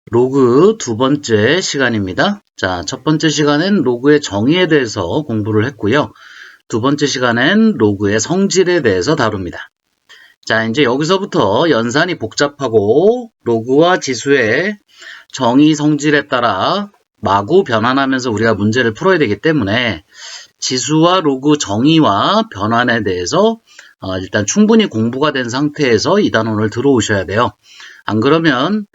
로그 두 번째 시간입니다. 자, 첫 번째 시간엔 로그의 정의에 대해서 공부를 했고요. 두 번째 시간엔 로그의 성질에 대해서 다룹니다. 자, 이제 여기서부터 연산이 복잡하고 로그와 지수의 정의 성질에 따라 마구 변환하면서 우리가 문제를 풀어야 되기 때문에 지수와 로그 정의와 변환에 대해서 일단 충분히 공부가 된 상태에서 이 단원을 들어오셔야 돼요. 안 그러면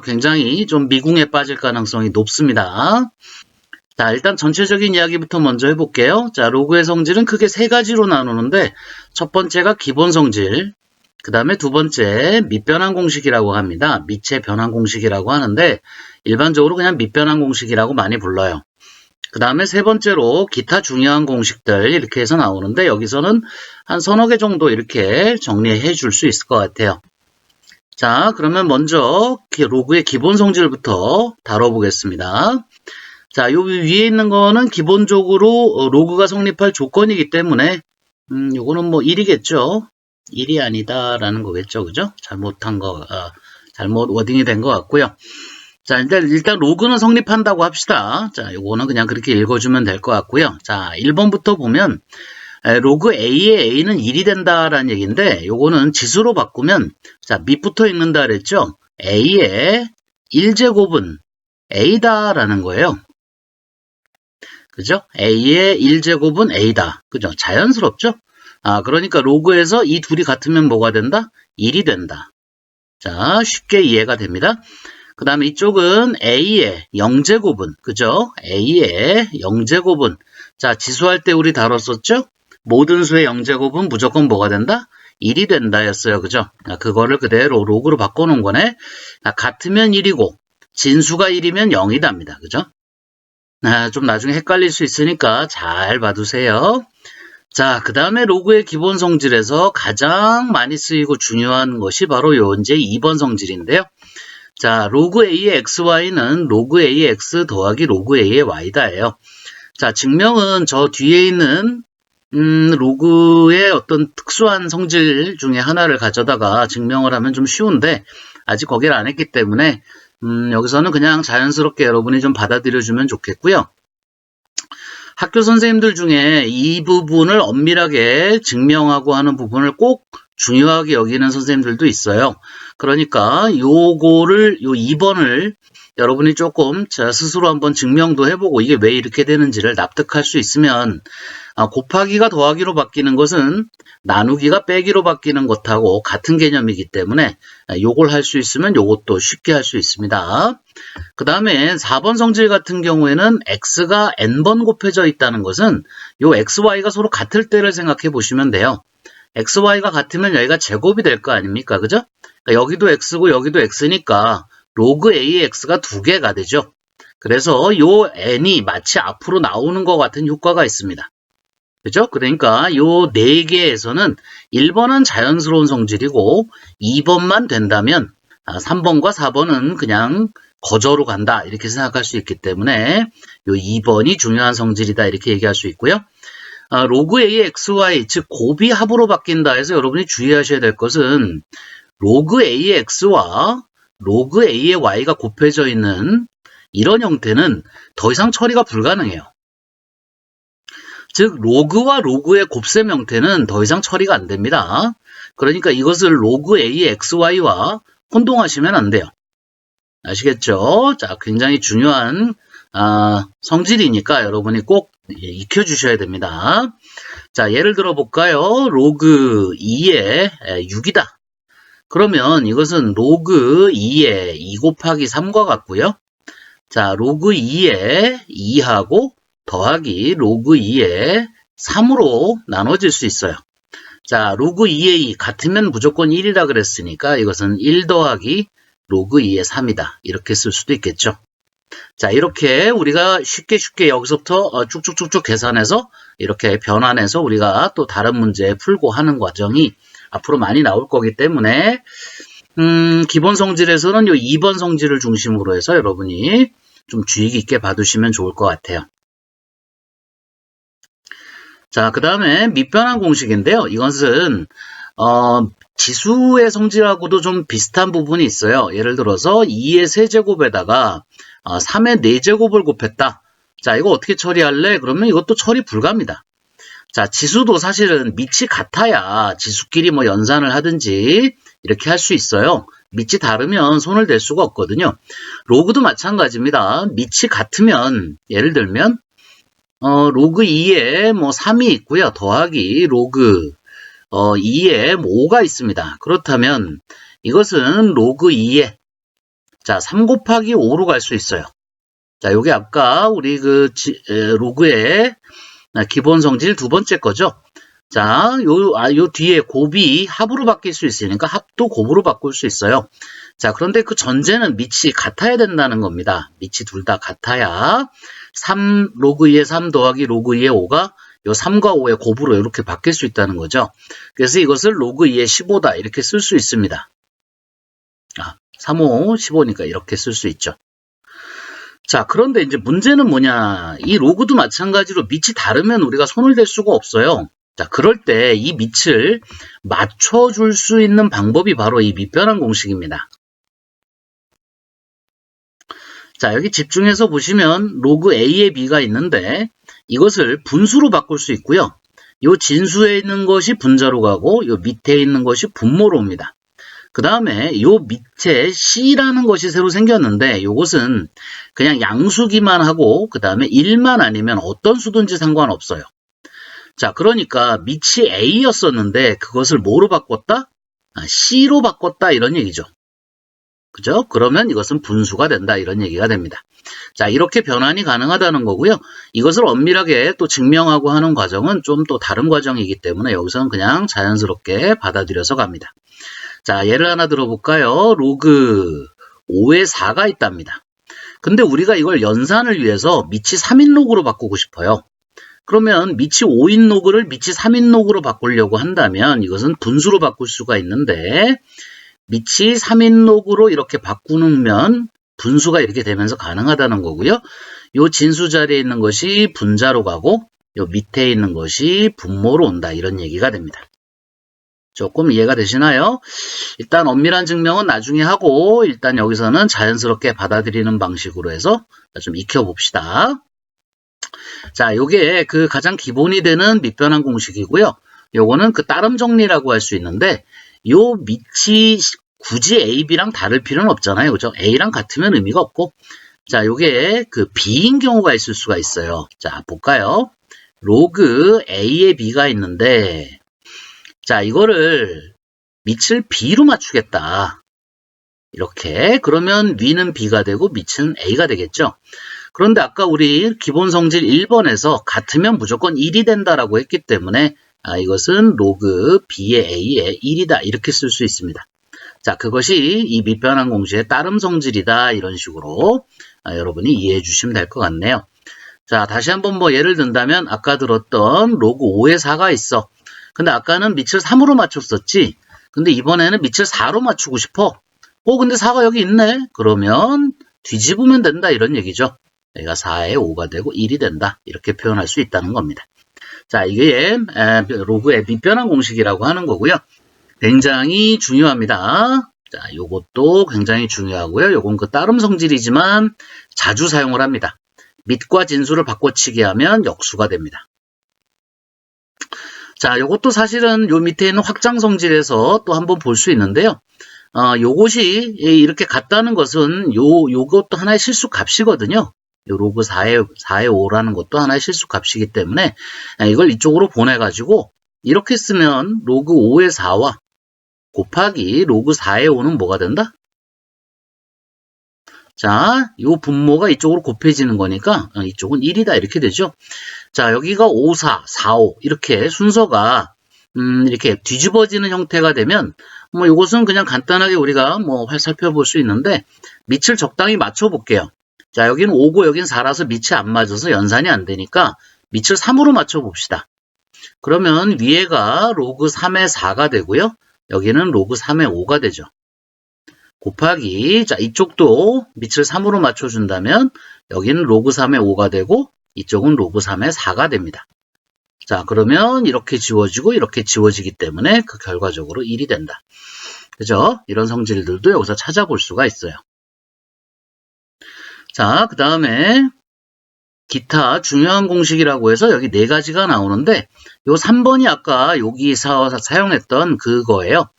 굉장히 좀 미궁에 빠질 가능성이 높습니다. 자, 일단 전체적인 이야기부터 먼저 해볼게요. 자, 로그의 성질은 크게 세 가지로 나누는데 첫 번째가 기본 성질, 그 다음에 두 번째 밑변환 공식이라고 합니다. 밑의 변환 공식이라고 하는데 일반적으로 그냥 밑변환 공식이라고 많이 불러요. 그 다음에 세 번째로 기타 중요한 공식들 이렇게 해서 나오는데 여기서는 한 서너 개 정도 이렇게 정리해 줄 수 있을 것 같아요. 자, 그러면 먼저 로그의 기본 성질부터 다뤄보겠습니다. 자, 요 위에 있는 거는 기본적으로 로그가 성립할 조건이기 때문에 요거는 뭐 1이겠죠. 1이 아니다라는 거겠죠. 그죠? 잘못 워딩이 된 것 같고요. 자, 일단 로그는 성립한다고 합시다. 자, 요거는 그냥 그렇게 읽어주면 될 것 같고요. 자, 1번부터 보면 로그 A의 A는 1이 된다라는 얘기인데 요거는 지수로 바꾸면 자, 밑부터 읽는다 그랬죠? A의 1제곱은 A다라는 거예요. 그죠? A의 1제곱은 A다. 그죠? 자연스럽죠? 그러니까 로그에서 이 둘이 같으면 뭐가 된다? 1이 된다. 자, 쉽게 이해가 됩니다. 그 다음에 이쪽은 A의 0제곱은, 그죠? A의 0제곱은, 자, 지수할 때 우리 다뤘었죠? 모든 수의 0제곱은 무조건 뭐가 된다? 1이 된다 였어요. 그죠? 그거를 그대로 로그로 바꿔놓은 거네. 같으면 1이고, 진수가 1이면 0이답니다. 그죠? 좀 나중에 헷갈릴 수 있으니까 잘 봐두세요. 자, 그 다음에 로그의 기본 성질에서 가장 많이 쓰이고 중요한 것이 바로 요 이제 2번 성질인데요. 자, 로그 A의 XY는 로그 A의 X 더하기 로그 A의 Y다예요. 자, 증명은 저 뒤에 있는 로그의 어떤 특수한 성질 중에 하나를 가져다가 증명을 하면 좀 쉬운데 아직 거기를 안 했기 때문에 여기서는 그냥 자연스럽게 여러분이 좀 받아들여주면 좋겠고요. 학교 선생님들 중에 이 부분을 엄밀하게 증명하고 하는 부분을 꼭 중요하게 여기는 선생님들도 있어요. 그러니까 요거를 요 2번을 여러분이 조금 스스로 한번 증명도 해보고 이게 왜 이렇게 되는지를 납득할 수 있으면 곱하기가 더하기로 바뀌는 것은 나누기가 빼기로 바뀌는 것하고 같은 개념이기 때문에 요걸 할 수 있으면 요것도 쉽게 할 수 있습니다. 그 다음에 4번 성질 같은 경우에는 x가 n번 곱해져 있다는 것은 요 xy가 서로 같을 때를 생각해 보시면 돼요. xy가 같으면 여기가 제곱이 될 거 아닙니까? 그죠? 그러니까 여기도 x고 여기도 x니까 로그 a의 x가 2개가 되죠. 그래서 요 n이 마치 앞으로 나오는 것 같은 효과가 있습니다. 그죠? 그러니까 요 4개에서는 1번은 자연스러운 성질이고 2번만 된다면 3번과 4번은 그냥 거저로 간다 이렇게 생각할 수 있기 때문에 요 2번이 중요한 성질이다 이렇게 얘기할 수 있고요. 로그 A의 XY 즉 곱이 합으로 바뀐다 해서 여러분이 주의하셔야 될 것은 로그 A의 X와 로그 A의 Y가 곱해져 있는 이런 형태는 더 이상 처리가 불가능해요. 즉 로그와 로그의 곱셈 형태는 더 이상 처리가 안 됩니다. 그러니까 이것을 로그 A의 XY와 혼동하시면 안 돼요. 아시겠죠? 자, 굉장히 중요한 성질이니까 여러분이 꼭 익혀주셔야 됩니다. 자, 예를 들어 볼까요? 로그 2의 6이다. 그러면 이것은 로그 2의 2 곱하기 3과 같고요. 자, 로그 2의 2하고 더하기 로그 2의 3으로 나눠질 수 있어요. 자, 로그 2의 2 같으면 무조건 1이라 그랬으니까 이것은 1 더하기 로그 2의 3이다. 이렇게 쓸 수도 있겠죠. 자, 이렇게 우리가 쉽게 여기서부터 쭉쭉쭉쭉 계산해서 이렇게 변환해서 우리가 또 다른 문제 풀고 하는 과정이 앞으로 많이 나올 거기 때문에 기본 성질에서는 요 2번 성질을 중심으로 해서 여러분이 좀 주의 깊게 봐두시면 좋을 것 같아요. 자, 그 다음에 밑변환 공식인데요. 이것은 지수의 성질하고도 좀 비슷한 부분이 있어요. 예를 들어서 2의 세제곱에다가 3의 4제곱을 곱했다. 자, 이거 어떻게 처리할래? 그러면 이것도 처리 불가합니다. 자, 지수도 사실은 밑이 같아야 지수끼리 뭐 연산을 하든지 이렇게 할 수 있어요. 밑이 다르면 손을 댈 수가 없거든요. 로그도 마찬가지입니다. 밑이 같으면 예를 들면 로그 2에 뭐 3이 있고요. 더하기 로그 2에 뭐 5가 있습니다. 그렇다면 이것은 로그 2에 자, 3 곱하기 5로 갈 수 있어요. 자, 요게 아까 우리 로그의 기본 성질 두 번째 거죠. 자, 요 뒤에 곱이 합으로 바뀔 수 있으니까 합도 곱으로 바꿀 수 있어요. 자, 그런데 그 전제는 밑이 같아야 된다는 겁니다. 밑이 둘 다 같아야 로그 2에 3 더하기 로그 2에 5가 요 3과 5의 곱으로 이렇게 바뀔 수 있다는 거죠. 그래서 이것을 로그 2에 15다 이렇게 쓸 수 있습니다. 3, 5, 15니까 이렇게 쓸 수 있죠. 자, 그런데 이제 문제는 뭐냐. 이 로그도 마찬가지로 밑이 다르면 우리가 손을 댈 수가 없어요. 자, 그럴 때 이 밑을 맞춰줄 수 있는 방법이 바로 이 밑변환 공식입니다. 자, 여기 집중해서 보시면 로그 A에 B가 있는데 이것을 분수로 바꿀 수 있고요. 요 진수에 있는 것이 분자로 가고 요 밑에 있는 것이 분모로 옵니다. 그 다음에 요 밑에 C라는 것이 새로 생겼는데 요것은 그냥 양수기만 하고 그 다음에 1만 아니면 어떤 수든지 상관없어요. 자, 그러니까 밑이 A였었는데 그것을 뭐로 바꿨다? C로 바꿨다 이런 얘기죠. 그죠? 그러면 이것은 분수가 된다 이런 얘기가 됩니다. 자, 이렇게 변환이 가능하다는 거고요. 이것을 엄밀하게 또 증명하고 하는 과정은 좀 또 다른 과정이기 때문에 여기서는 그냥 자연스럽게 받아들여서 갑니다. 자, 예를 하나 들어볼까요? 로그 5에 4가 있답니다. 근데 우리가 이걸 연산을 위해서 밑이 3인 로그로 바꾸고 싶어요. 그러면 밑이 5인 로그를 밑이 3인 로그로 바꾸려고 한다면 이것은 분수로 바꿀 수가 있는데 밑이 3인 로그로 이렇게 바꾸면 분수가 이렇게 되면서 가능하다는 거고요. 요 진수 자리에 있는 것이 분자로 가고 요 밑에 있는 것이 분모로 온다 이런 얘기가 됩니다. 조금 이해가 되시나요? 일단 엄밀한 증명은 나중에 하고 일단 여기서는 자연스럽게 받아들이는 방식으로 해서 좀 익혀봅시다. 자, 요게 그 가장 기본이 되는 밑변환 공식이고요. 요거는 그 따름 정리라고 할 수 있는데 요 밑이 굳이 A, B랑 다를 필요는 없잖아요. 그죠? A랑 같으면 의미가 없고 자, 요게 그 B인 경우가 있을 수가 있어요. 자, 볼까요? 로그 A에 B가 있는데 자, 이거를 밑을 B로 맞추겠다. 이렇게 그러면 위는 B가 되고 밑은 A가 되겠죠. 그런데 아까 우리 기본 성질 1번에서 같으면 무조건 1이 된다라고 했기 때문에 이것은 로그 B의 A의 1이다 이렇게 쓸 수 있습니다. 자, 그것이 이 밑변환 공식의 따름 성질이다 이런 식으로 여러분이 이해해 주시면 될 것 같네요. 자, 다시 한번 뭐 예를 든다면 아까 들었던 로그 5에 4가 있어. 근데 아까는 밑을 3으로 맞췄었지. 근데 이번에는 밑을 4로 맞추고 싶어. 근데 4가 여기 있네. 그러면 뒤집으면 된다 이런 얘기죠. 여기가 4에 5가 되고 1이 된다. 이렇게 표현할 수 있다는 겁니다. 자, 이게 로그의 밑변환 공식이라고 하는 거고요. 굉장히 중요합니다. 자, 요것도 굉장히 중요하고요. 요건 그 따름 성질이지만 자주 사용을 합니다. 밑과 진수를 바꿔치기 하면 역수가 됩니다. 자, 요것도 사실은 요 밑에 있는 확장 성질에서 또 한번 볼 수 있는데요. 요것이 이렇게 같다는 것은 요것도 하나의 실수 값이거든요. 요 로그 4의 5라는 것도 하나의 실수 값이기 때문에 이걸 이쪽으로 보내가지고 이렇게 쓰면 로그 5의 4와 곱하기 로그 4의 5는 뭐가 된다? 자, 요 분모가 이쪽으로 곱해지는 거니까 이쪽은 1이다 이렇게 되죠. 자, 여기가 5, 4, 4, 5 이렇게 순서가 이렇게 뒤집어지는 형태가 되면 뭐 이것은 그냥 간단하게 우리가 뭐 살펴볼 수 있는데 밑을 적당히 맞춰 볼게요. 자, 여기는 5고 여기는 4라서 밑이 안 맞아서 연산이 안 되니까 밑을 3으로 맞춰 봅시다. 그러면 위에가 로그 3의 4가 되고요. 여기는 로그 3의 5가 되죠. 곱하기 자, 이쪽도 밑을 3으로 맞춰준다면 여기는 로그 3의 5가 되고 이쪽은 로그 3의 4가 됩니다. 자, 그러면 이렇게 지워지고 이렇게 지워지기 때문에 그 결과적으로 1이 된다. 그죠? 이런 성질들도 여기서 찾아볼 수가 있어요. 자, 그 다음에 기타 중요한 공식이라고 해서 여기 4가지가 나오는데 요 3번이 아까 여기 사용했던 그거예요.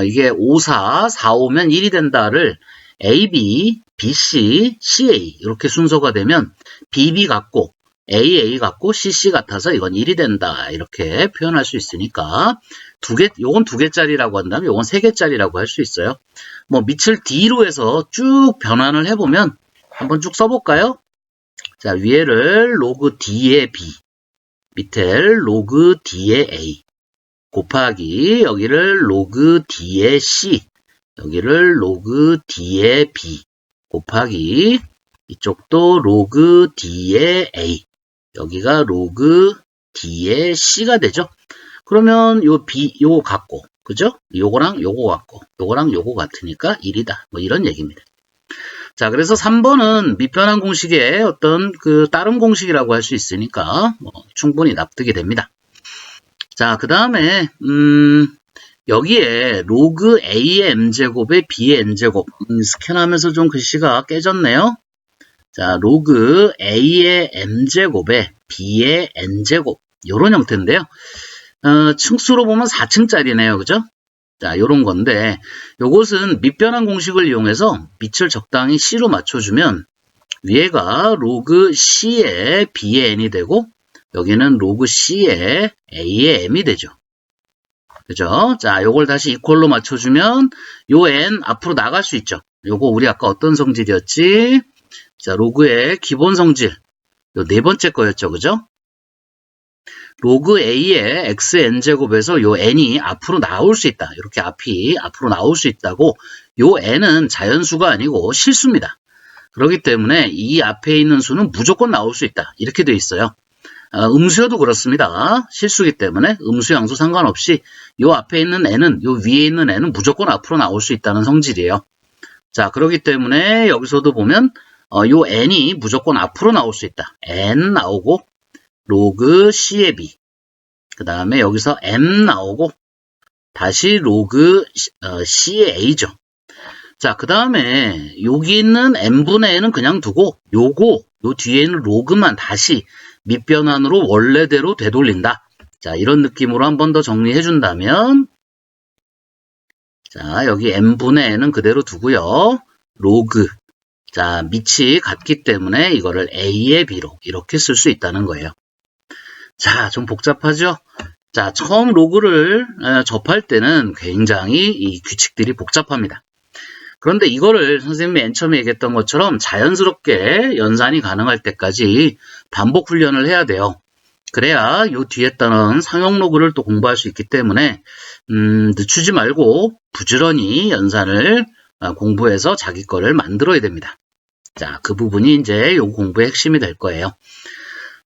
이게 5, 4, 4, 5면 1이 된다를 AB, BC, CA 이렇게 순서가 되면 BB 같고 AA 같고 CC 같아서 이건 1이 된다 이렇게 표현할 수 있으니까 요건 2개짜리라고 한다면 요건 3개짜리라고 할 수 있어요. 뭐 밑을 D로 해서 쭉 변환을 해보면 한번 쭉 써볼까요? 자, 위에를 로그 D의 B, 밑에 로그 D의 A, 곱하기 여기를 로그 D의 C, 여기를 로그 D의 B, 곱하기 이쪽도 로그 D의 A, 여기가 로그 D의 C가 되죠. 그러면 요 B, 요거 같고, 그죠? 요거랑 요거 같고, 요거랑 요거 같으니까 1이다. 뭐 이런 얘기입니다. 자, 그래서 3번은 밑변환 공식의 어떤 그 다른 공식이라고 할 수 있으니까 충분히 납득이 됩니다. 자, 그 다음에 여기에 로그 A의 M제곱에 B의 N제곱 스캔하면서 좀 글씨가 깨졌네요. 자, 로그 A의 M제곱에 B의 N제곱 요런 형태인데요. 층수로 보면 4층짜리네요. 그죠? 자, 요런 건데 요것은 밑변환 공식을 이용해서 밑을 적당히 C로 맞춰주면 위에가 로그 C의 B의 N이 되고 여기는 로그 C의 A의 M이 되죠. 그죠? 자, 요걸 다시 이퀄로 맞춰주면 요 N 앞으로 나갈 수 있죠. 요거 우리 아까 어떤 성질이었지? 자, 로그의 기본 성질 요 4번째 거였죠. 그죠? 로그 A의 XN제곱에서 요 N이 앞으로 나올 수 있다. 이렇게 앞이 앞으로 나올 수 있다고 요 N은 자연수가 아니고 실수입니다. 그렇기 때문에 이 앞에 있는 수는 무조건 나올 수 있다. 이렇게 돼 있어요. 음수여도 그렇습니다. 실수기 때문에 음수 양수 상관없이 요 앞에 있는 N은 요 위에 있는 N은 무조건 앞으로 나올 수 있다는 성질이에요. 자, 그렇기 때문에 여기서도 보면 요 N이 무조건 앞으로 나올 수 있다. N 나오고 로그 C의 B 그 다음에 여기서 M 나오고 다시 로그 C의 A죠. 자, 그 다음에 여기 있는 M분의 N은 그냥 두고 요 뒤에 있는 로그만 다시 밑변환으로 원래대로 되돌린다. 자, 이런 느낌으로 한 번 더 정리해 준다면 자, 여기 M분의 N은 그대로 두고요. 로그 자, 밑이 같기 때문에 이거를 A의 B로 이렇게 쓸 수 있다는 거예요. 자, 좀 복잡하죠? 자, 처음 로그를 접할 때는 굉장히 이 규칙들이 복잡합니다. 그런데 이거를 선생님이 맨 처음에 얘기했던 것처럼 자연스럽게 연산이 가능할 때까지 반복 훈련을 해야 돼요. 그래야 요 뒤에 따른 상용 로그를 또 공부할 수 있기 때문에 늦추지 말고 부지런히 연산을 공부해서 자기 거를 만들어야 됩니다. 자, 그 부분이 이제 요 공부의 핵심이 될 거예요.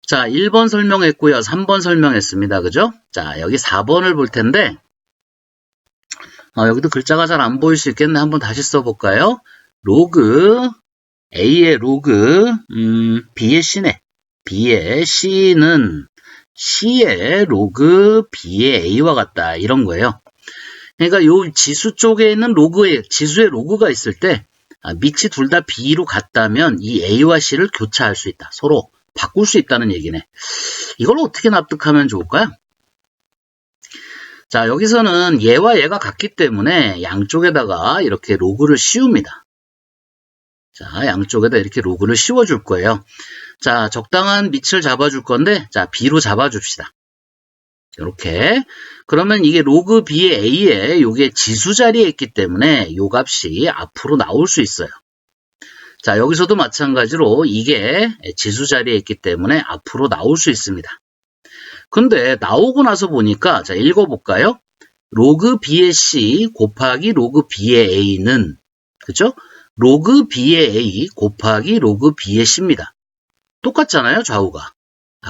자, 1번 설명했고요. 3번 설명했습니다. 그죠? 자, 여기 4번을 볼 텐데 여기도 글자가 잘 안 보일 수 있겠네. 한번 다시 써볼까요? 로그 A의 로그 B의 C네. B의 C는 C의 로그 B의 A와 같다. 이런 거예요. 그러니까 요 지수 쪽에 있는 지수의 로그가 있을 때 밑이 둘 다 B로 같다면 이 A와 C를 교차할 수 있다. 서로 바꿀 수 있다는 얘기네. 이걸 어떻게 납득하면 좋을까요? 자, 여기서는 얘와 얘가 같기 때문에 양쪽에다가 이렇게 로그를 씌웁니다. 자, 양쪽에다 이렇게 로그를 씌워줄 거예요. 자, 적당한 밑을 잡아줄 건데, 자, B로 잡아줍시다. 이렇게. 그러면 이게 로그 B의 A에 요게 지수 자리에 있기 때문에 요 값이 앞으로 나올 수 있어요. 자, 여기서도 마찬가지로 이게 지수 자리에 있기 때문에 앞으로 나올 수 있습니다. 근데 나오고 나서 보니까 자, 읽어볼까요? 로그 B의 C 곱하기 로그 B의 A는 그죠? 로그 B의 A 곱하기 로그 B의 C입니다. 똑같잖아요, 좌우가.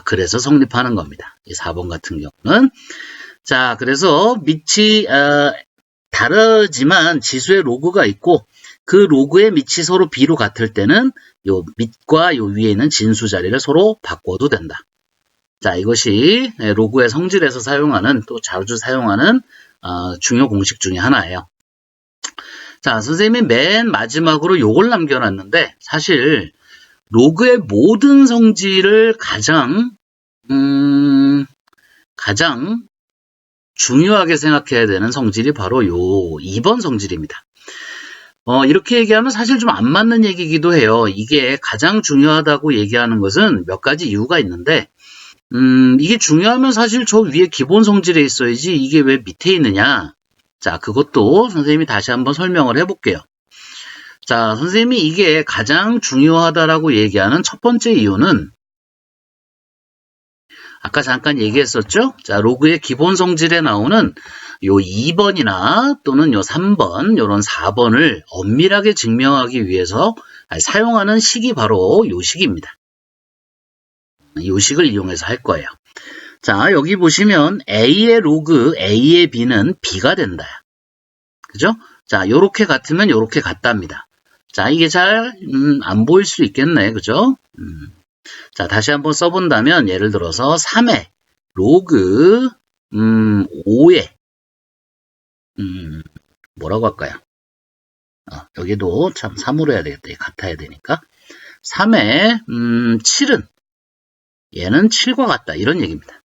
그래서 성립하는 겁니다. 이 4번 같은 경우는. 자, 그래서 밑이 다르지만 지수의 로그가 있고 그 로그의 밑이 서로 B로 같을 때는 요 밑과 요 위에 있는 진수 자리를 서로 바꿔도 된다. 자, 이것이 로그의 성질에서 사용하는, 또 자주 사용하는 중요 공식 중에 하나예요. 자, 선생님이 맨 마지막으로 요걸 남겨놨는데, 사실 로그의 모든 성질을 가장 중요하게 생각해야 되는 성질이 바로 요 2번 성질입니다. 이렇게 얘기하면 사실 좀 안 맞는 얘기이기도 해요. 이게 가장 중요하다고 얘기하는 것은 몇 가지 이유가 있는데, 이게 중요하면 사실 저 위에 기본 성질에 있어야지 이게 왜 밑에 있느냐. 자, 그것도 선생님이 다시 한번 설명을 해볼게요. 자, 선생님이 이게 가장 중요하다라고 얘기하는 첫 번째 이유는 아까 잠깐 얘기했었죠? 자, 로그의 기본 성질에 나오는 요 2번이나 또는 요 3번, 요런 4번을 엄밀하게 증명하기 위해서 사용하는 식이 바로 요 식입니다. 요 식을 이용해서 할 거예요. 자, 여기 보시면 A의 로그 A의 B는 B가 된다. 그죠? 자, 요렇게 같으면 요렇게 같답니다. 자, 이게 잘 안 보일 수 있겠네. 그죠? 자, 다시 한번 써본다면 예를 들어서 3의 로그 5의 뭐라고 할까요? 여기도 참 3으로 해야 되겠다. 같아야 되니까 3의 7은 얘는 7과 같다. 이런 얘기입니다.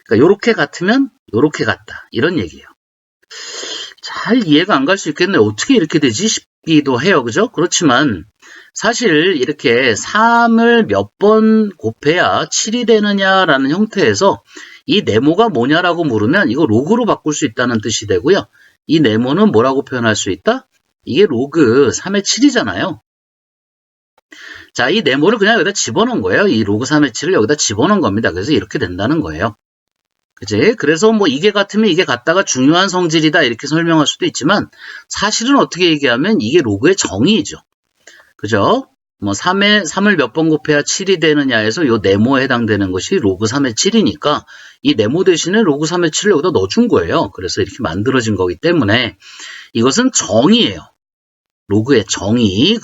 그러니까 요렇게 같으면 요렇게 같다. 이런 얘기예요. 잘 이해가 안 갈 수 있겠네. 어떻게 이렇게 되지 싶기도 해요. 그죠? 그렇지만 사실 이렇게 3을 몇 번 곱해야 7이 되느냐라는 형태에서 이 네모가 뭐냐라고 물으면 이거 로그로 바꿀 수 있다는 뜻이 되고요. 이 네모는 뭐라고 표현할 수 있다? 이게 로그 3의 7이잖아요. 자, 이 네모를 그냥 여기다 집어넣은 거예요. 이 로그 3의 7을 여기다 집어넣은 겁니다. 그래서 이렇게 된다는 거예요. 그치? 그래서 뭐 이게 같으면 이게 같다가 중요한 성질이다 이렇게 설명할 수도 있지만 사실은 어떻게 얘기하면 이게 로그의 정의이죠. 그죠? 뭐 3을 몇 번 곱해야 7이 되느냐에서 요 네모에 해당되는 것이 로그 3의 7이니까 이 네모 대신에 로그 3의 7을 여기다 넣어준 거예요. 그래서 이렇게 만들어진 거기 때문에 이것은 정의예요. 로그의 정의.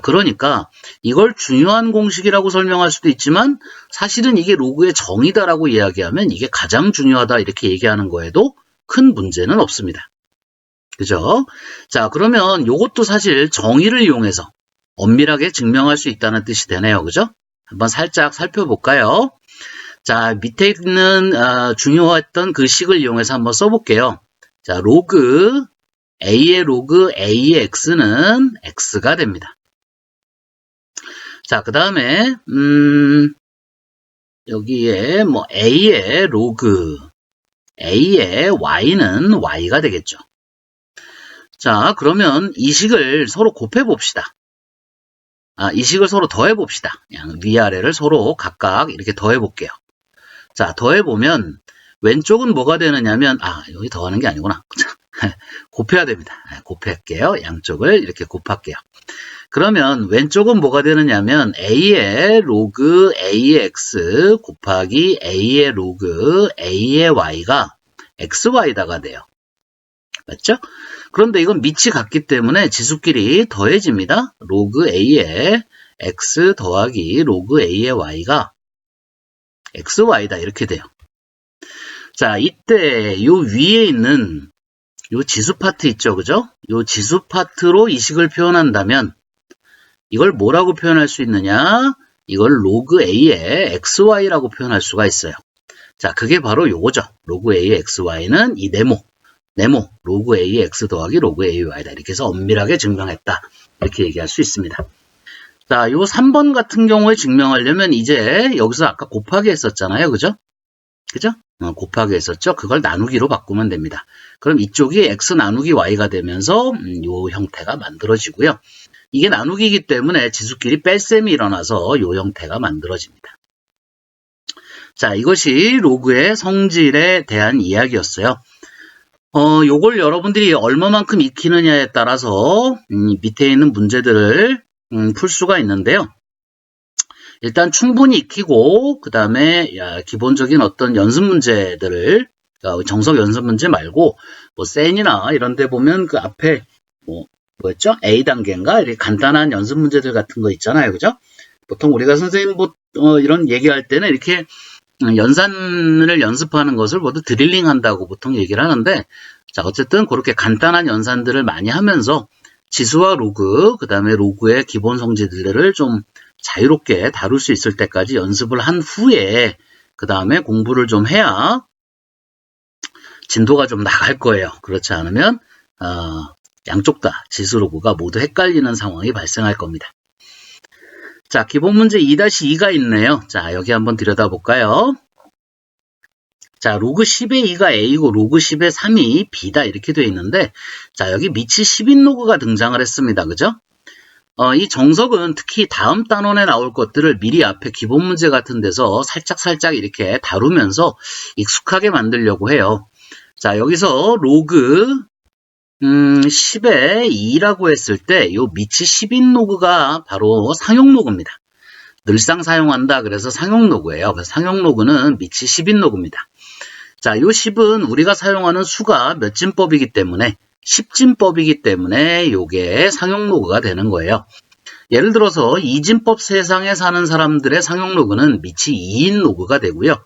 그러니까 이걸 중요한 공식이라고 설명할 수도 있지만 사실은 이게 로그의 정의다라고 이야기하면 이게 가장 중요하다 이렇게 얘기하는 거에도 큰 문제는 없습니다. 그죠? 자, 그러면 이것도 사실 정의를 이용해서 엄밀하게 증명할 수 있다는 뜻이 되네요. 그죠? 한번 살짝 살펴볼까요? 자, 밑에 있는 중요했던 그 식을 이용해서 한번 써볼게요. 자, 로그 A의 로그 A의 X는 X가 됩니다. 자, 그 다음에 여기에 뭐 A의 로그 A의 Y는 Y가 되겠죠. 자, 그러면 이 식을 서로 곱해 봅시다. 이 식을 서로 더해 봅시다. 그냥 위아래를 서로 각각 이렇게 더해 볼게요. 자, 더해 보면 왼쪽은 뭐가 되느냐면 여기 더하는 게 아니구나. 곱해야 됩니다. 곱할게요. 양쪽을 이렇게 곱할게요. 그러면 왼쪽은 뭐가 되느냐면 A의 로그 A의 X 곱하기 A의 로그 A의 Y가 XY다가 돼요. 맞죠? 그런데 이건 밑이 같기 때문에 지수끼리 더해집니다. 로그 A의 X 더하기 로그 A의 Y가 XY다 이렇게 돼요. 자, 이때 요 위에 있는 요 지수 파트 있죠, 그죠? 요 지수 파트로 이 식을 표현한다면 이걸 뭐라고 표현할 수 있느냐? 이걸 로그 A의 XY라고 표현할 수가 있어요. 자, 그게 바로 요거죠. 로그 A의 XY는 이 네모 로그 A의 X 더하기 로그 A의 Y다. 이렇게 해서 엄밀하게 증명했다. 이렇게 얘기할 수 있습니다. 자, 요 3번 같은 경우에 증명하려면 이제 여기서 아까 곱하기 했었잖아요, 그죠? 그죠? 곱하기 했었죠? 그걸 나누기로 바꾸면 됩니다. 그럼 이쪽이 X 나누기 Y가 되면서 요 형태가 만들어지고요. 이게 나누기이기 때문에 지수끼리 뺄셈이 일어나서 요 형태가 만들어집니다. 자, 이것이 로그의 성질에 대한 이야기였어요. 요걸 여러분들이 얼마만큼 익히느냐에 따라서 밑에 있는 문제들을 풀 수가 있는데요. 일단 충분히 익히고 그 다음에 기본적인 어떤 연습 문제들을 정석 연습 문제 말고 뭐 센이나 이런 데 보면 그 앞에 뭐였죠? A 단계인가? 이렇게 간단한 연습 문제들 같은 거 있잖아요. 그죠? 보통 우리가 선생님 이런 얘기할 때는 이렇게 연산을 연습하는 것을 모두 드릴링 한다고 보통 얘기를 하는데, 자, 어쨌든 그렇게 간단한 연산들을 많이 하면서 지수와 로그, 그 다음에 로그의 기본 성질들을 좀 자유롭게 다룰 수 있을 때까지 연습을 한 후에 그 다음에 공부를 좀 해야 진도가 좀 나갈 거예요. 그렇지 않으면 양쪽 다 지수 로그가 모두 헷갈리는 상황이 발생할 겁니다. 자, 기본 문제 2-2가 있네요. 자, 여기 한번 들여다볼까요? 자, 로그 10의 2가 A고 로그 10의 3이 B다 이렇게 되어 있는데, 자, 여기 미치 10인 로그가 등장을 했습니다. 그죠? 이 정석은 특히 다음 단원에 나올 것들을 미리 앞에 기본 문제 같은 데서 살짝 이렇게 다루면서 익숙하게 만들려고 해요. 자, 여기서 로그 10의 2라고 했을 때 요 미치 10인 로그가 바로 상용 로그입니다. 늘상 사용한다 그래서 상용 로그예요. 그래서 상용 로그는 미치 10인 로그입니다. 자, 요 10은 우리가 사용하는 수가 몇 진법이기 때문에 10진법이기 때문에 요게 상용 로그가 되는 거예요. 예를 들어서 2진법 세상에 사는 사람들의 상용 로그는 미치 2인 로그가 되고요.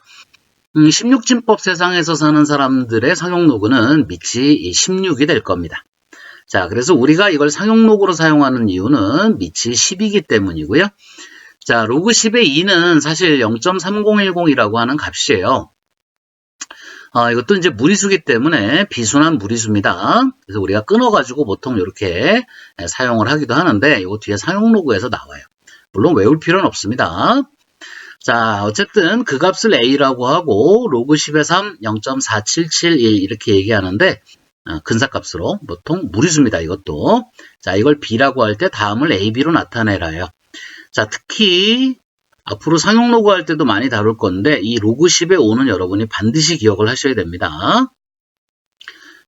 16진법 세상에서 사는 사람들의 상용 로그는 미치 16이 될 겁니다. 자, 그래서 우리가 이걸 상용 로그로 사용하는 이유는 미치 10이기 때문이고요. 자, 로그 10의 2는 사실 0.3010이라고 하는 값이에요. 이것도 이제 무리수기 때문에 비순환 무리수입니다. 그래서 우리가 끊어가지고 보통 이렇게 사용을 하기도 하는데 이거 뒤에 상용 로그에서 나와요. 물론 외울 필요는 없습니다. 자, 어쨌든 그 값을 A라고 하고 로그 10의 3 0.4771 이렇게 얘기하는데 근사값으로 보통 무리수입니다. 이것도. 자, 이걸 B라고 할 때 다음을 A, B로 나타내라요. 자, 특히 앞으로 상용 로그 할 때도 많이 다룰 건데 이 로그 10의 5는 여러분이 반드시 기억을 하셔야 됩니다.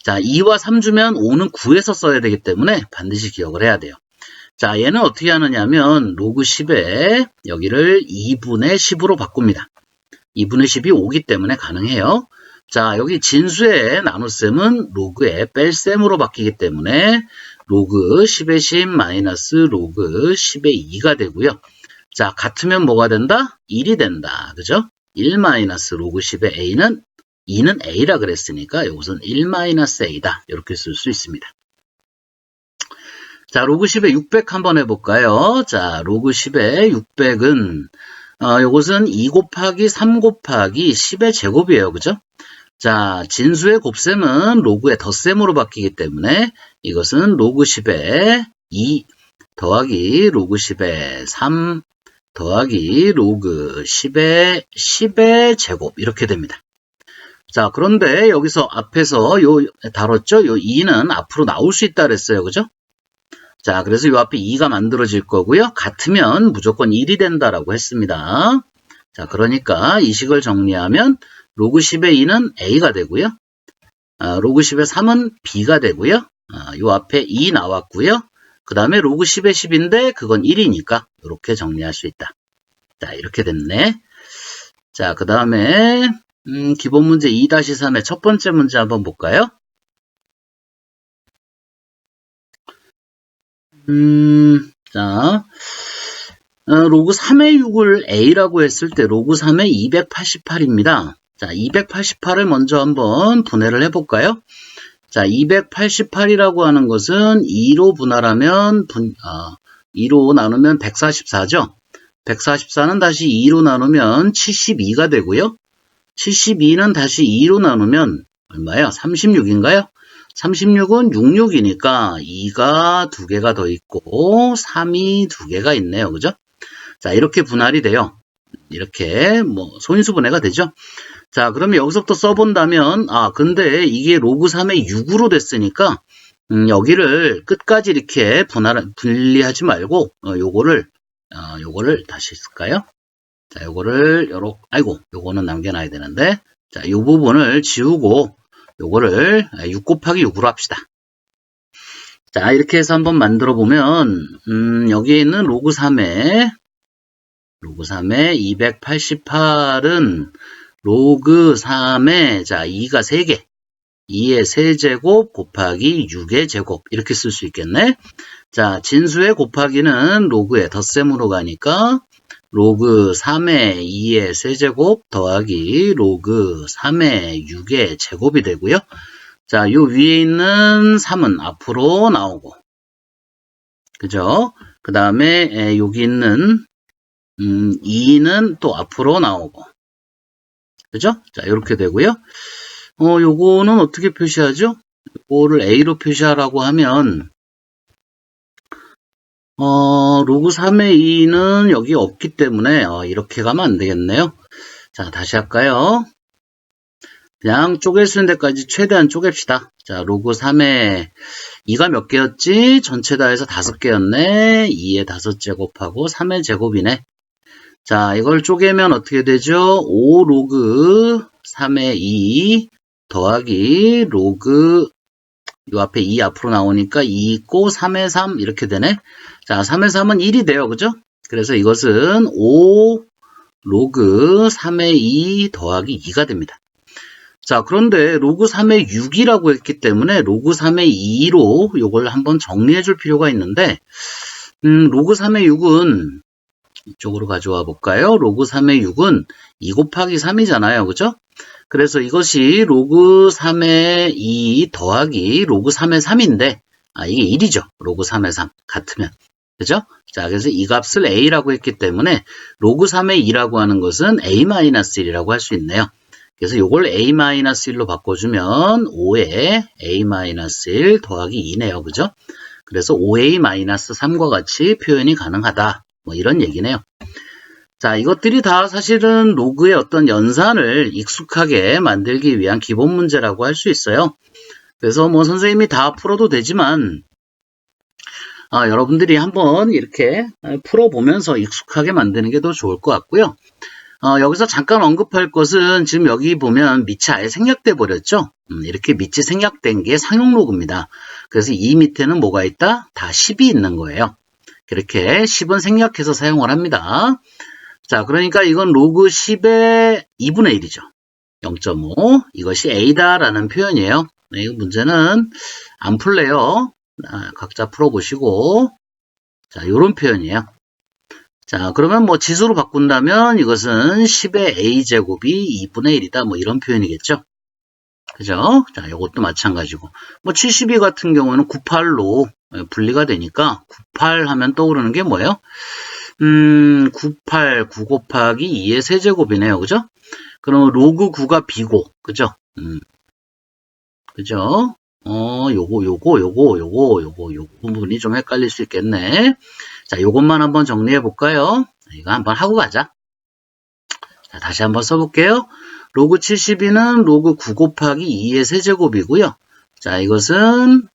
자, 2와 3 주면 5는 9에서 써야 되기 때문에 반드시 기억을 해야 돼요. 자, 얘는 어떻게 하느냐면 로그 10에 여기를 2분의 10으로 바꿉니다. 2분의 10이 5기 때문에 가능해요. 자, 여기 진수의 나눗셈은 로그의 뺄셈으로 바뀌기 때문에 로그 10의 10 마이너스 로그 10의 2가 되고요. 자, 같으면 뭐가 된다? 1이 된다. 그죠? 1 마이너스 로그 10의 A는 2는 A라 그랬으니까 이것은 1 마이너스 A다. 이렇게 쓸 수 있습니다. 자, 로그 10의 600 한번 해볼까요? 자, 로그 10의 600은 이것은 2 곱하기 3 곱하기 10의 제곱이에요. 그죠? 자, 진수의 곱셈은 로그의 덧셈으로 바뀌기 때문에 이것은 로그 10의 2 더하기 로그 10의 3 더하기 로그 10의 제곱 이렇게 됩니다. 자, 그런데 여기서 앞에서 다뤘죠? 요 2는 앞으로 나올 수 있다 그랬어요. 그죠? 자, 그래서 요 앞에 2가 만들어질 거고요. 같으면 무조건 1이 된다라고 했습니다. 자, 그러니까 이 식을 정리하면 로그 10의 2는 A가 되고요. 로그 10의 3은 B가 되고요. 요 앞에 2 나왔고요. 그 다음에 로그 10의 10인데 그건 1이니까 이렇게 정리할 수 있다. 자, 이렇게 됐네. 자, 그 다음에 기본 문제 2-3의 첫 번째 문제 한번 볼까요? 자, 로그 3의 6을 A라고 했을 때 로그 3의 288입니다. 자, 288을 먼저 한번 분해를 해볼까요? 자, 288이라고 하는 것은 2로 분할하면 2로 나누면 144죠. 144는 다시 2로 나누면 72가 되고요. 72는 다시 2로 나누면 얼마예요? 36인가요? 36은 66이니까 2가 2개가 더 있고 3이 2개가 있네요. 그죠? 자, 이렇게 분할이 돼요. 이렇게 소인수 분해가 되죠. 자, 그러면 여기서부터 써본다면 근데 이게 로그 3의 6으로 됐으니까 여기를 끝까지 이렇게 분리하지 말고 요거를 다시 쓸까요? 자, 요거를 요거는 남겨놔야 되는데 자, 요 부분을 지우고 요거를 6 곱하기 6으로 합시다. 자, 이렇게 해서 한번 만들어 보면 여기에 있는 로그 3의 288은 로그 3의 자 2가 3개 2의 세제곱 곱하기 6의 제곱 이렇게 쓸 수 있겠네. 자, 진수의 곱하기는 로그의 덧셈으로 가니까 로그 3의 2의 세제곱 더하기 로그 3의 6의 제곱이 되고요. 자, 요 위에 있는 3은 앞으로 나오고, 그죠? 그 다음에 여기 있는 2는 또 앞으로 나오고, 그죠? 자, 이렇게 되고요. 요거는 어떻게 표시하죠? 요거를 A로 표시하라고 하면, 로그 3의 2는 여기 없기 때문에, 이렇게 가면 안 되겠네요. 자, 다시 할까요? 그냥 쪼갤 수 있는 데까지 최대한 쪼갭시다. 자, 로그 3의 2가 몇 개였지? 전체 다 해서 5개였네. 2의 5제곱하고 3의 제곱이네. 자, 이걸 쪼개면 어떻게 되죠? 5 로그 3의 2 더하기 로그 요 앞에 2 앞으로 나오니까 2 있고 3의 3 이렇게 되네. 자, 3의 3은 1이 돼요. 그죠? 그래서 이것은 5 로그 3의 2 더하기 2가 됩니다. 자, 그런데 로그 3의 6이라고 했기 때문에 로그 3의 2로 이걸 한번 정리해 줄 필요가 있는데 로그 3의 6은 이쪽으로 가져와 볼까요? 로그 3의 6은 2 곱하기 3이잖아요. 그죠? 그래서 이것이 로그 3의 2 더하기 로그 3의 3인데 이게 1이죠. 로그 3의 3 같으면. 그죠? 자, 그래서 이 값을 A라고 했기 때문에 로그 3의 2라고 하는 것은 A-1이라고 할 수 있네요. 그래서 이걸 A-1로 바꿔주면 5에 A-1 더하기 2네요. 그죠? 그래서 5A-3과 같이 표현이 가능하다. 뭐 이런 얘기네요. 자, 이것들이 다 사실은 로그의 어떤 연산을 익숙하게 만들기 위한 기본 문제라고 할 수 있어요. 그래서 뭐 선생님이 다 풀어도 되지만 여러분들이 한번 이렇게 풀어보면서 익숙하게 만드는 게 더 좋을 것 같고요. 여기서 잠깐 언급할 것은 지금 여기 보면 밑이 아예 생략돼 버렸죠. 이렇게 밑이 생략된 게 상용 로그입니다. 그래서 이 밑에는 뭐가 있다? 다 10이 있는 거예요. 그렇게 10은 생략해서 사용을 합니다. 자, 그러니까 이건 로그 10의 2분의 1이죠. 0.5. 이것이 A다라는 표현이에요. 이 문제는 안 풀래요. 각자 풀어보시고. 자, 요런 표현이에요. 자, 그러면 뭐 지수로 바꾼다면 이것은 10의 A제곱이 2분의 1이다. 뭐 이런 표현이겠죠. 그죠? 자, 요것도 마찬가지고. 뭐 72 같은 경우는 98로 분리가 되니까 98 하면 떠오르는 게 뭐예요? 98, 9 곱하기 2의 세제곱이네요. 그죠? 그럼 로그 9가 B고, 그죠? 그죠? 요거 부분이 좀 헷갈릴 수 있겠네. 자, 요것만 한번 정리해 볼까요? 이거 한번 하고 가자. 자, 다시 한번 써볼게요. 로그 72는 로그 9 곱하기 2의 세제곱이고요. 자, 이것은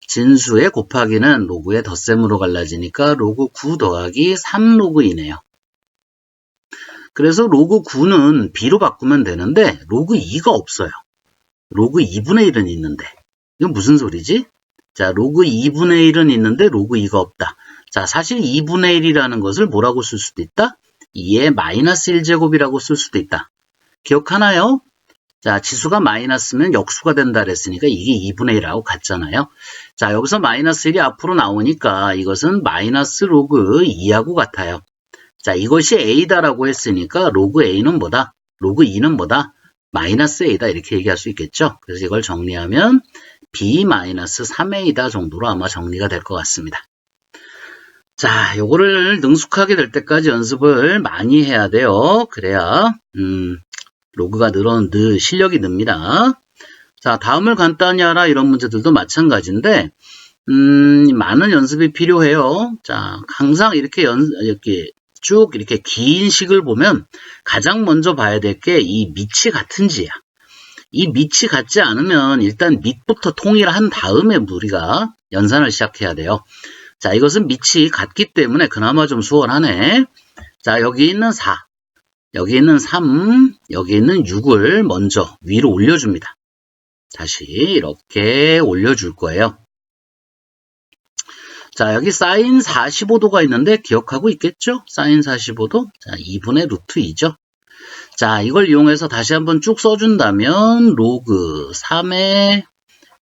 진수의 곱하기는 로그의 덧셈으로 갈라지니까 로그 9 더하기 3 로그이네요. 그래서 로그 9는 B로 바꾸면 되는데 로그 2가 없어요. 로그 2분의 1은 있는데 이건 무슨 소리지? 자, 로그 2분의 1은 있는데 로그 2가 없다. 자, 사실 2분의 1이라는 것을 뭐라고 쓸 수도 있다? 2의 마이너스 1제곱이라고 쓸 수도 있다. 기억하나요? 자, 지수가 마이너스면 역수가 된다 그랬으니까 이게 2분의 1하고 같잖아요. 자, 여기서 마이너스 1이 앞으로 나오니까 이것은 마이너스 로그 2하고 같아요. 자, 이것이 A다라고 했으니까 로그 A는 뭐다? 로그 2는 뭐다? 마이너스 A다 이렇게 얘기할 수 있겠죠. 그래서 이걸 정리하면 B-3A다 정도로 아마 정리가 될 것 같습니다. 자, 요거를 능숙하게 될 때까지 연습을 많이 해야 돼요. 그래야 로그가 실력이 늡니다. 자, 다음을 간단히 하라 이런 문제들도 마찬가지인데 많은 연습이 필요해요. 자, 항상 이렇게 쭉 이렇게 긴 식을 보면 가장 먼저 봐야 될 게 이 밑이 같은지야. 이 밑이 같지 않으면 일단 밑부터 통일한 다음에 우리가 연산을 시작해야 돼요. 자, 이것은 밑이 같기 때문에 그나마 좀 수월하네. 자, 여기 있는 4, 여기 있는 3, 여기 있는 6을 먼저 위로 올려줍니다. 다시 이렇게 올려줄 거예요. 자, 여기 사인 45도가 있는데 기억하고 있겠죠? 사인 45도. 자, 2분의 루트 2죠. 자, 이걸 이용해서 다시 한번 쭉 써준다면 로그 3의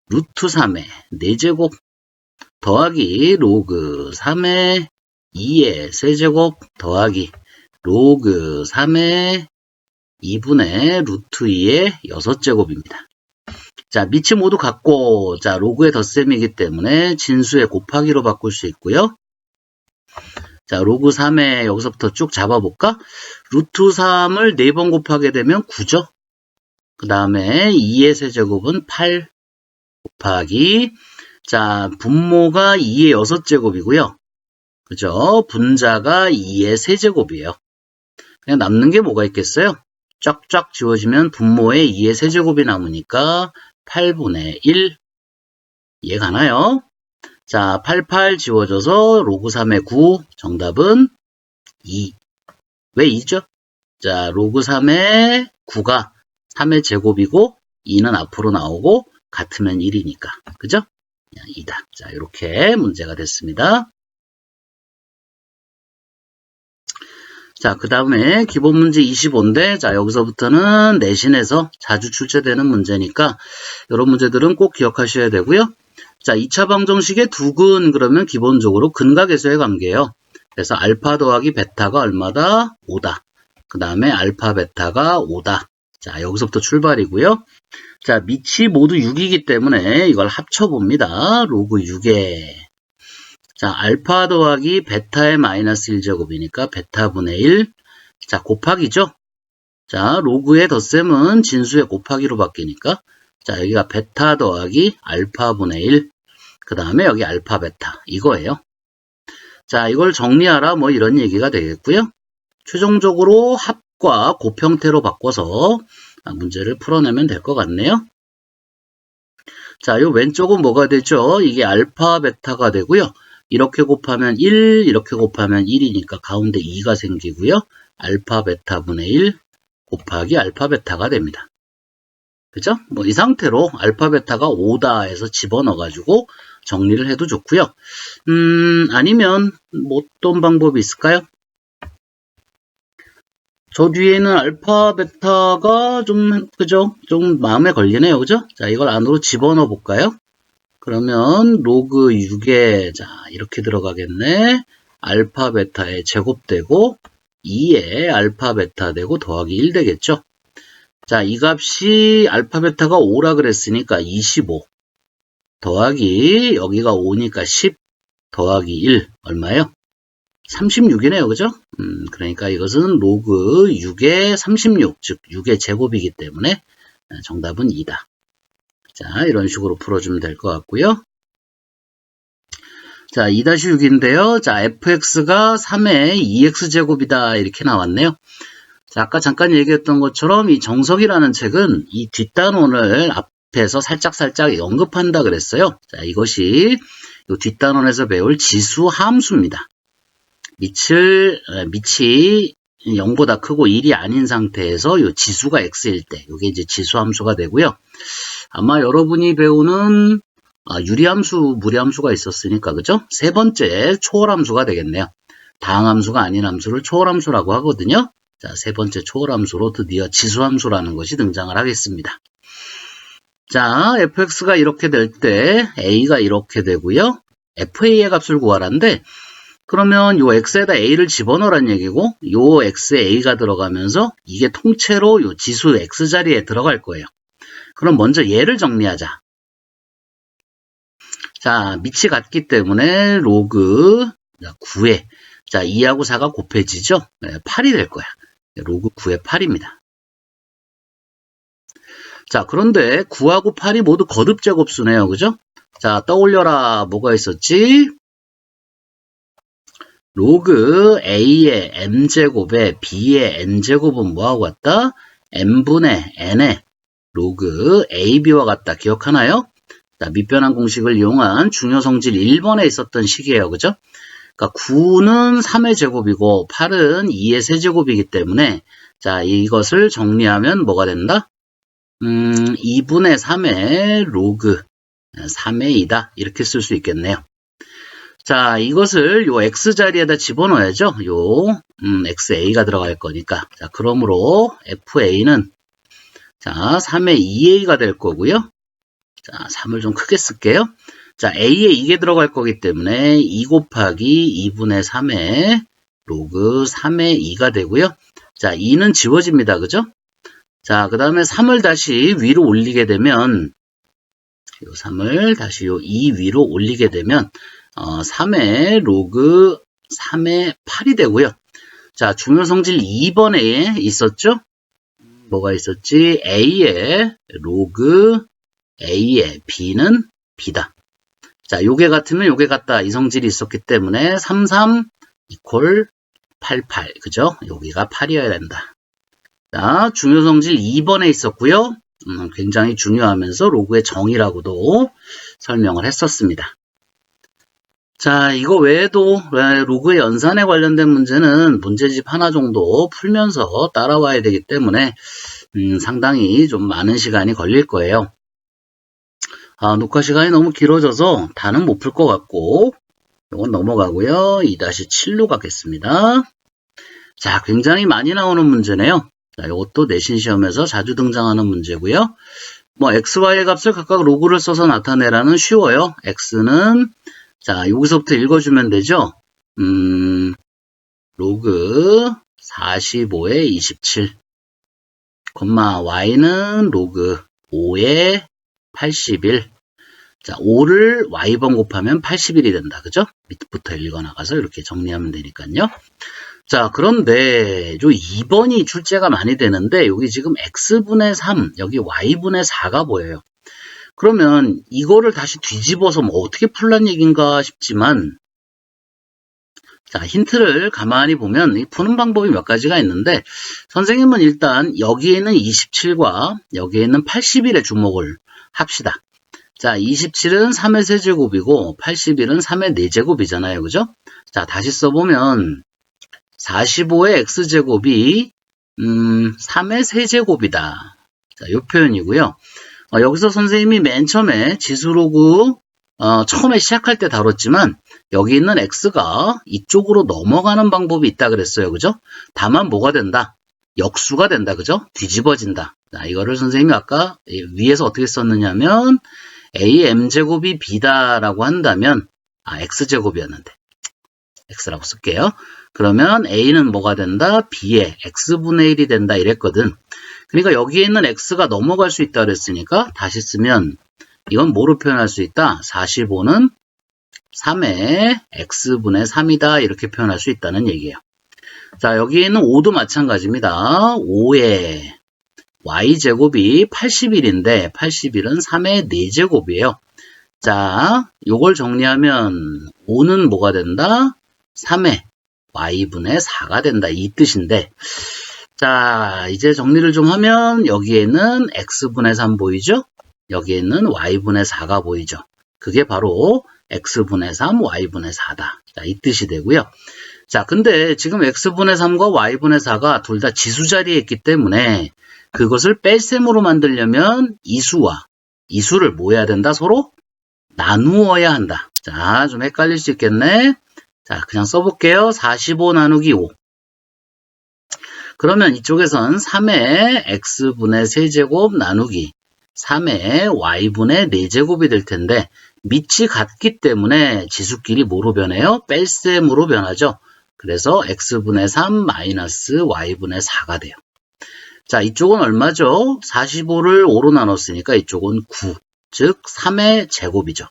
루트 3의 4제곱 더하기 로그 3의 2의 세제곱 더하기 로그 3의 2분의 루트 2의 6제곱입니다. 자, 밑이 모두 같고, 자, 로그의 덧셈이기 때문에 진수의 곱하기로 바꿀 수 있고요. 자, 로그 3에 여기서부터 쭉 잡아볼까? 루트 3을 4번 곱하게 되면 9죠. 그 다음에 2의 세제곱은 8 곱하기, 자, 분모가 2의 6제곱이고요. 그죠? 분자가 2의 세제곱이에요. 그냥 남는 게 뭐가 있겠어요? 쫙쫙 지워지면 분모에 2의 세제곱이 남으니까 8분의 1. 이해가나요? 자, 88 지워져서 로그 3의 9. 정답은 2. 왜 2죠? 자, 로그 3의 9가 3의 제곱이고 2는 앞으로 나오고 같으면 1이니까. 그죠? 2다. 자, 이렇게 문제가 됐습니다. 자, 그 다음에 기본 문제 25인데, 자, 여기서부터는 내신에서 자주 출제되는 문제니까, 이런 문제들은 꼭 기억하셔야 되고요. 자, 2차 방정식의 두근, 그러면 기본적으로 근각에서의 관계예요. 그래서 알파 더하기 베타가 얼마다? 5다. 그 다음에 알파 베타가 5다. 자, 여기서부터 출발이고요. 자, 밑이 모두 6이기 때문에 이걸 합쳐봅니다. 로그 6에. 자, 알파 더하기 베타의 마이너스 1제곱이니까 베타분의 1. 자, 곱하기죠. 자, 로그의 덧셈은 진수의 곱하기로 바뀌니까. 자, 여기가 베타 더하기 알파분의 1. 그 다음에 여기 알파 베타. 이거예요. 자, 이걸 정리하라 뭐 이런 얘기가 되겠고요. 최종적으로 합과 곱 형태로 바꿔서 문제를 풀어내면 될 것 같네요. 자, 요 왼쪽은 뭐가 되죠? 이게 알파 베타가 되고요. 이렇게 곱하면 1, 이렇게 곱하면 1이니까 가운데 2가 생기고요. 알파 베타분의 1 곱하기 알파 베타가 됩니다. 그죠? 뭐 이 상태로 알파 베타가 5다 해서 집어넣어가지고 정리를 해도 좋고요. 아니면 뭐 어떤 방법이 있을까요? 저 뒤에는 알파 베타가 좀 그죠? 좀 마음에 걸리네요. 그죠? 자, 이걸 안으로 집어넣어 볼까요? 그러면 로그 6에 자 이렇게 들어가겠네. 알파 베타에 제곱되고 2에 알파 베타 되고 더하기 1 되겠죠. 자, 이 값이 알파 베타가 5라 그랬으니까 25 더하기 여기가 5니까 10 더하기 1 얼마예요? 36이네요. 그죠? 그러니까 이것은 로그 6의 36, 즉 6의 제곱이기 때문에 정답은 2다. 자, 이런 식으로 풀어주면 될 것 같고요. 자, 2-6인데요. 자, fx가 3의 2x제곱이다. 이렇게 나왔네요. 자, 아까 잠깐 얘기했던 것처럼 이 정석이라는 책은 이 뒷단원을 앞에서 살짝 언급한다 그랬어요. 자, 이것이 이 뒷단원에서 배울 지수 함수입니다. 밑이 0보다 크고 1이 아닌 상태에서 이 지수가 x일 때, 이게 이제 지수 함수가 되고요. 아마 여러분이 배우는 유리함수, 무리함수가 있었으니까, 그죠? 세 번째 초월함수가 되겠네요. 다항함수가 아닌 함수를 초월함수라고 하거든요. 자, 세 번째 초월함수로 드디어 지수함수라는 것이 등장을 하겠습니다. 자, fx가 이렇게 될 때 a가 이렇게 되고요. fa의 값을 구하라는데, 그러면 요 x에다 a를 집어넣으란 얘기고, 요 x에 a가 들어가면서 이게 통째로 요 지수 x 자리에 들어갈 거예요. 그럼 먼저 얘를 정리하자. 자, 밑이 같기 때문에 로그 9에 자 2하고 4가 곱해지죠? 네, 8이 될 거야. 로그 9의 8입니다. 자, 그런데 9하고 8이 모두 거듭제곱수네요. 그죠? 자, 떠올려라. 뭐가 있었지? 로그 a의 m제곱에 b의 n제곱은 뭐하고 같다? m분의 n의 로그 ab와 같다. 기억하나요? 자, 밑변환 공식을 이용한 중요성질 1번에 있었던 식이에요. 그죠? 그러니까 9는 3의 제곱이고 8은 2의 세제곱이기 때문에 자, 이것을 정리하면 뭐가 된다? 2분의 3의 로그 3의 2다. 이렇게 쓸 수 있겠네요. 자, 이것을 요 x 자리에다 집어넣어야죠. 요 xa가 들어갈 거니까. 자, 그러므로 fa는 자, 3의 2a가 될 거고요. 자, 3을 좀 크게 쓸게요. 자, a에 이게 들어갈 거기 때문에 2 곱하기 2분의 3의 로그 3의 2가 되고요. 자, 2는 지워집니다. 그죠? 자, 그 다음에 3을 다시 위로 올리게 되면, 요 3을 다시 요 2 위로 올리게 되면, 3의 로그 3의 8이 되고요. 자, 중요성질 2번에 있었죠? 뭐가 있었지? A의 로그 A의 B는 B다. 자, 요게 같으면 요게 같다. 이 성질이 있었기 때문에 33 이퀄 88. 그죠? 여기가 8이어야 된다. 자, 중요성질 2번에 있었고요. 굉장히 중요하면서 로그의 정의라고도 설명을 했었습니다. 자, 이거 외에도 로그의 연산에 관련된 문제는 문제집 하나 정도 풀면서 따라와야 되기 때문에 상당히 좀 많은 시간이 걸릴 거예요. 녹화 시간이 너무 길어져서 다는 못 풀 것 같고 이건 넘어가고요. 2-7로 가겠습니다. 자, 굉장히 많이 나오는 문제네요. 자, 이것도 내신 시험에서 자주 등장하는 문제고요. 뭐 x, y의 값을 각각 로그를 써서 나타내라는 쉬워요. x는 자, 여기서부터 읽어주면 되죠. 로그 45의 27, y는 로그 5의 81. 자, 5를 y번 곱하면 81이 된다. 그죠? 밑부터 읽어나가서 이렇게 정리하면 되니까요. 자, 그런데 요 2번이 출제가 많이 되는데 여기 지금 x분의 3, 여기 y분의 4가 보여요. 그러면 이거를 다시 뒤집어서 뭐 어떻게 풀란 얘기인가 싶지만 자, 힌트를 가만히 보면 이 푸는 방법이 몇 가지가 있는데 선생님은 일단 여기에 있는 27과 여기에 있는 81에 주목을 합시다. 자, 27은 3의 세제곱이고 81은 3의 4제곱이잖아요. 그죠? 자, 다시 써보면 45의 x제곱이 3의 세제곱이다. 자, 이 표현이고요. 여기서 선생님이 맨 처음에 지수로그 처음에 시작할 때 다뤘지만 여기 있는 x가 이쪽으로 넘어가는 방법이 있다 그랬어요. 그죠? 다만 뭐가 된다? 역수가 된다. 그죠? 뒤집어진다. 자, 이거를 선생님이 아까 위에서 어떻게 썼느냐면 am제곱이 b다라고 한다면 x제곱이었는데 x라고 쓸게요. 그러면 a는 뭐가 된다? b의 x분의 1이 된다 이랬거든. 그러니까 여기에 있는 x가 넘어갈 수 있다 그랬으니까 다시 쓰면 이건 뭐로 표현할 수 있다? 45는 3의 x분의 3이다 이렇게 표현할 수 있다는 얘기예요. 자, 여기에 있는 5도 마찬가지입니다. 5의 y제곱이 81인데 81은 3의 4제곱이에요. 자, 요걸 정리하면 5는 뭐가 된다? 3의 y분의 4가 된다 이 뜻인데 자, 이제 정리를 좀 하면 여기에는 x분의 3 보이죠? 여기에는 y분의 4가 보이죠? 그게 바로 x분의 3, y분의 4다. 자, 이 뜻이 되고요. 자, 근데 지금 x분의 3과 y분의 4가 둘 다 지수 자리에 있기 때문에 그것을 뺄셈으로 만들려면 이수와 이수를 뭐 해야 된다? 서로 나누어야 한다. 자, 좀 헷갈릴 수 있겠네. 자, 그냥 써볼게요. 45 나누기 5. 그러면 이쪽에선 3의 x분의 세제곱 나누기 3의 y분의 4제곱이 될 텐데 밑이 같기 때문에 지수끼리 뭐로 변해요? 뺄셈으로 변하죠. 그래서 x분의 3 마이너스 y분의 4가 돼요. 자, 이쪽은 얼마죠? 45를 5로 나눴으니까 이쪽은 9, 즉 3의 제곱이죠.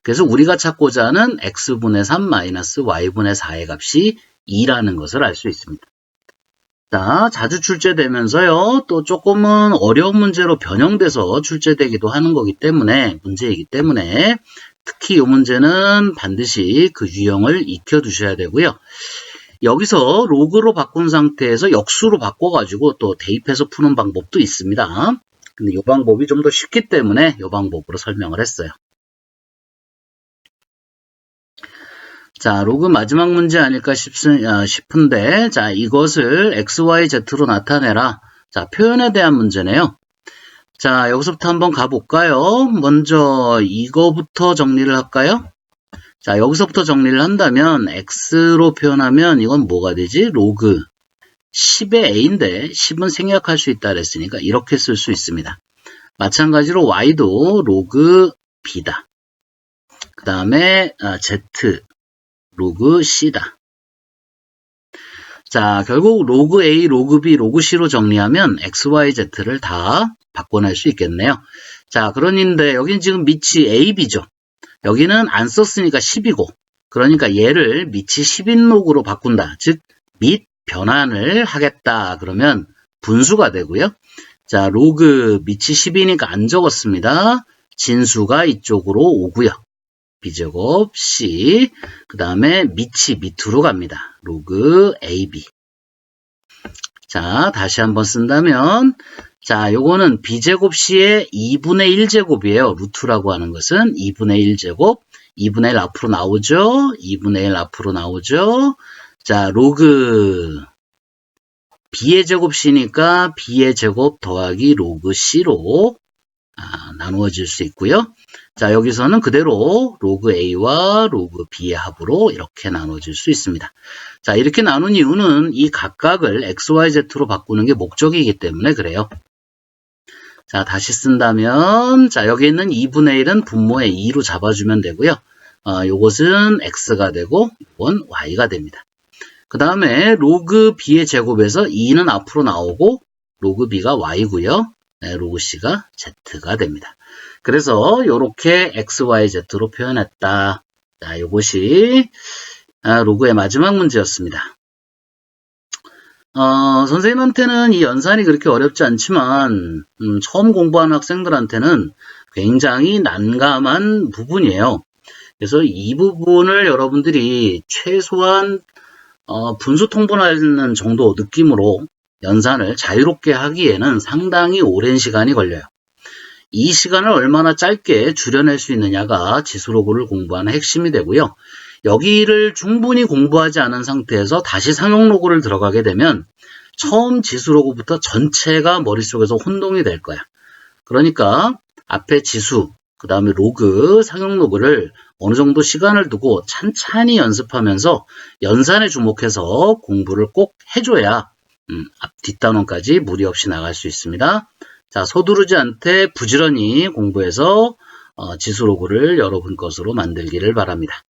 그래서 우리가 찾고자 하는 x분의 3 마이너스 y분의 4의 값이 2라는 것을 알 수 있습니다. 자, 자주 출제되면서요, 또 조금은 어려운 문제로 변형돼서 출제되기도 하는 거기 때문에, 문제이기 때문에, 특히 이 문제는 반드시 그 유형을 익혀두셔야 되고요. 여기서 로그로 바꾼 상태에서 역수로 바꿔가지고 또 대입해서 푸는 방법도 있습니다. 근데 이 방법이 좀 더 쉽기 때문에 이 방법으로 설명을 했어요. 자, 로그 마지막 문제 아닐까 싶은데, 자, 이것을 x, y, z로 나타내라. 자, 표현에 대한 문제네요. 자, 여기서부터 한번 가볼까요? 먼저 이거부터 정리를 할까요? 자, 여기서부터 정리를 한다면 x로 표현하면 이건 뭐가 되지? 로그 10의 a인데 10은 생략할 수 있다 그랬으니까 이렇게 쓸 수 있습니다. 마찬가지로 y도 로그 b다. 그 다음에 z 로그 c다. 자, 결국 로그 A, 로그 B, 로그 C로 정리하면 X, Y, Z를 다 바꿔낼 수 있겠네요. 자, 그런데 여기는 지금 밑이 A, B죠. 여기는 안 썼으니까 10이고, 그러니까 얘를 밑이 10인 로그로 바꾼다. 즉, 밑 변환을 하겠다. 그러면 분수가 되고요. 자, 로그 밑이 10이니까 안 적었습니다. 진수가 이쪽으로 오고요. B제곱 C, 그 다음에 밑이 밑으로 갑니다. 로그 AB. 자, 다시 한번 쓴다면, 자, 요거는 B제곱 C의 2분의 1제곱이에요. 루트라고 하는 것은 2분의 1제곱, 2분의 1 앞으로 나오죠? 2분의 1 앞으로 나오죠? 자, 로그 B의 제곱 C니까 B의 제곱 더하기 로그 C로 나누어질 수 있고요. 자, 여기서는 그대로 로그 A와 로그 B의 합으로 이렇게 나눠질 수 있습니다. 자, 이렇게 나눈 이유는 이 각각을 X, Y, Z로 바꾸는 게 목적이기 때문에 그래요. 자, 다시 쓴다면, 자, 여기 있는 2분의 1은 분모의 2로 잡아주면 되고요. 요것은 X가 되고, 이건 Y가 됩니다. 그 다음에 로그 B의 제곱에서 2는 앞으로 나오고, 로그 B가 Y고요. 네, 로그 C가 Z가 됩니다. 그래서 이렇게 X, Y, Z로 표현했다. 자, 이것이 로그의 마지막 문제였습니다. 선생님한테는 이 연산이 그렇게 어렵지 않지만 처음 공부하는 학생들한테는 굉장히 난감한 부분이에요. 그래서 이 부분을 여러분들이 최소한 분수 통분하는 정도 느낌으로 연산을 자유롭게 하기에는 상당히 오랜 시간이 걸려요. 이 시간을 얼마나 짧게 줄여낼 수 있느냐가 지수로그를 공부하는 핵심이 되고요. 여기를 충분히 공부하지 않은 상태에서 다시 상용로그를 들어가게 되면 처음 지수로그부터 전체가 머릿속에서 혼동이 될 거야. 그러니까 앞에 지수, 그 다음에 로그, 상용로그를 어느 정도 시간을 두고 찬찬히 연습하면서 연산에 주목해서 공부를 꼭 해줘야 앞 뒷단원까지 무리 없이 나갈 수 있습니다. 자, 서두르지 않되 부지런히 공부해서 지수로그를 여러분 것으로 만들기를 바랍니다.